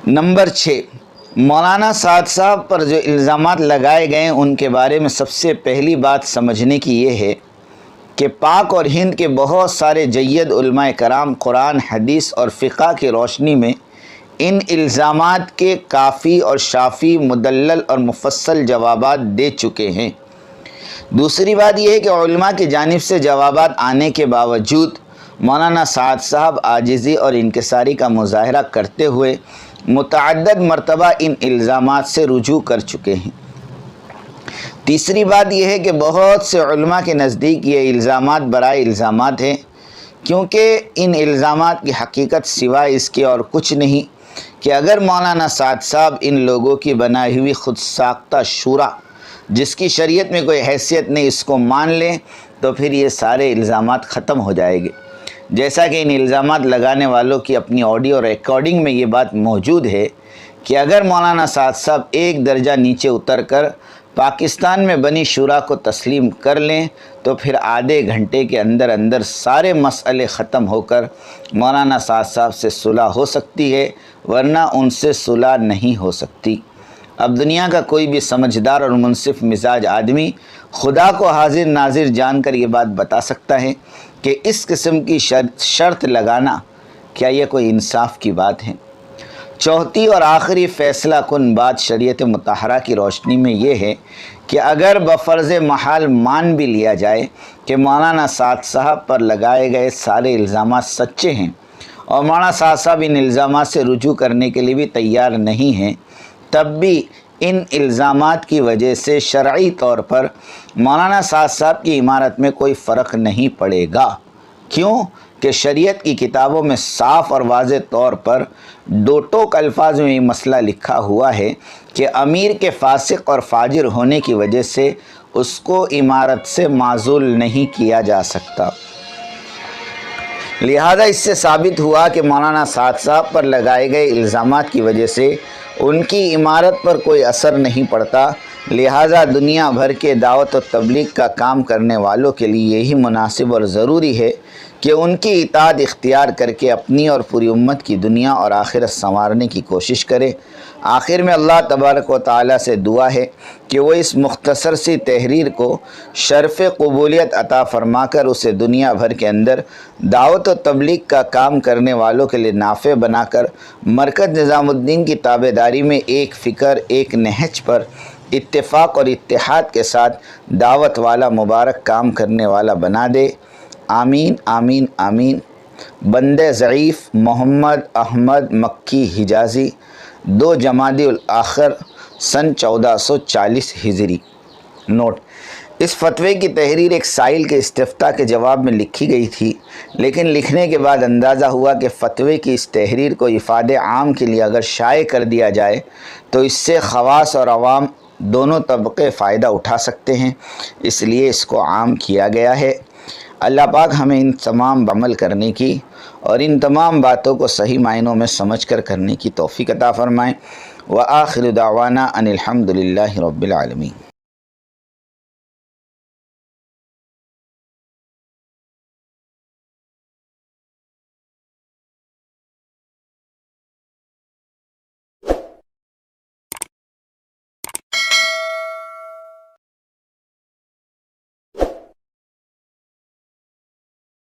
Number 6، مولانا سعد صاحب پر جو الزامات لگائے گئے ہیں ان کے بارے میں سب سے پہلی بات سمجھنے کی یہ ہے کہ پاک اور ہند کے بہت سارے جید علماء کرام قرآن، حدیث اور فقہ کی روشنی میں ان الزامات کے کافی اور شافی، مدلل اور مفصل جوابات دے چکے ہیں۔ دوسری بات یہ ہے کہ علماء کی جانب سے جوابات آنے کے باوجود مولانا سعد صاحب عاجزی اور انکساری کا مظاہرہ کرتے ہوئے متعدد مرتبہ ان الزامات سے رجوع کر چکے ہیں۔ تیسری بات یہ ہے کہ بہت سے علماء کے نزدیک یہ الزامات برائے الزامات ہیں، کیونکہ ان الزامات کی حقیقت سوائے اس کے اور کچھ نہیں کہ اگر مولانا سعد صاحب ان لوگوں کی بنائی ہوئی خود ساختہ شورا، جس کی شریعت میں کوئی حیثیت نہیں، اس کو مان لیں تو پھر یہ سارے الزامات ختم ہو جائیں گے۔ جیسا کہ ان الزامات لگانے والوں کی اپنی آڈیو ریکارڈنگ میں یہ بات موجود ہے کہ اگر مولانا سعد صاحب ایک درجہ نیچے اتر کر پاکستان میں بنی شورا کو تسلیم کر لیں تو پھر آدھے گھنٹے کے اندر اندر سارے مسئلے ختم ہو کر مولانا سعد صاحب سے صلح ہو سکتی ہے، ورنہ ان سے صلح نہیں ہو سکتی۔ اب دنیا کا کوئی بھی سمجھدار اور منصف مزاج آدمی خدا کو حاضر ناظر جان کر یہ بات بتا سکتا ہے کہ اس قسم کی شرط لگانا کیا یہ کوئی انصاف کی بات ہے؟ چوتھی اور آخری فیصلہ کن بات شریعت مطہرہ کی روشنی میں یہ ہے کہ اگر بفرض محال مان بھی لیا جائے کہ مولانا سعد صاحب پر لگائے گئے سارے الزامات سچے ہیں اور مولانا سعد صاحب ان الزامات سے رجوع کرنے کے لیے بھی تیار نہیں ہیں، تب بھی ان الزامات کی وجہ سے شرعی طور پر مولانا سعد صاحب کی عمارت میں کوئی فرق نہیں پڑے گا۔ کیوں کہ شریعت کی کتابوں میں صاف اور واضح طور پر دو ٹوک الفاظ میں یہ مسئلہ لکھا ہوا ہے کہ امیر کے فاسق اور فاجر ہونے کی وجہ سے اس کو عمارت سے معزول نہیں کیا جا سکتا۔ لہذا اس سے ثابت ہوا کہ مولانا سعد صاحب پر لگائے گئے الزامات کی وجہ سے ان کی عمارت پر کوئی اثر نہیں پڑتا، لہذا دنیا بھر کے دعوت و تبلیغ کا کام کرنے والوں کے لیے یہی مناسب اور ضروری ہے کہ ان کی اطاعت اختیار کر کے اپنی اور پوری امت کی دنیا اور آخرت سنوارنے کی کوشش کرے۔ آخر میں اللہ تبارک و تعالیٰ سے دعا ہے کہ وہ اس مختصر سی تحریر کو شرف قبولیت عطا فرما کر اسے دنیا بھر کے اندر دعوت و تبلیغ کا کام کرنے والوں کے لیے نافع بنا کر مرکز نظام الدین کی تابعداری میں ایک فکر، ایک نہج پر اتفاق اور اتحاد کے ساتھ دعوت والا مبارک کام کرنے والا بنا دے۔ آمین آمین آمین۔ بندے ضعیف محمد احمد مکی حجازی، 2 جمادی الاخر سن 1440 ہجری۔ نوٹ: اس فتوے کی تحریر ایک سائل کے استفتاء کے جواب میں لکھی گئی تھی، لیکن لکھنے کے بعد اندازہ ہوا کہ فتوے کی اس تحریر کو افادے عام کے لیے اگر شائع کر دیا جائے تو اس سے خواص اور عوام دونوں طبقے فائدہ اٹھا سکتے ہیں، اس لیے اس کو عام کیا گیا ہے۔ اللہ پاک ہمیں ان تمام عمل کرنے کی اور ان تمام باتوں کو صحیح معنوں میں سمجھ کر کرنے کی توفیق عطا فرمائیں۔ وآخر دعوانا ان الحمد للہ رب العالمین۔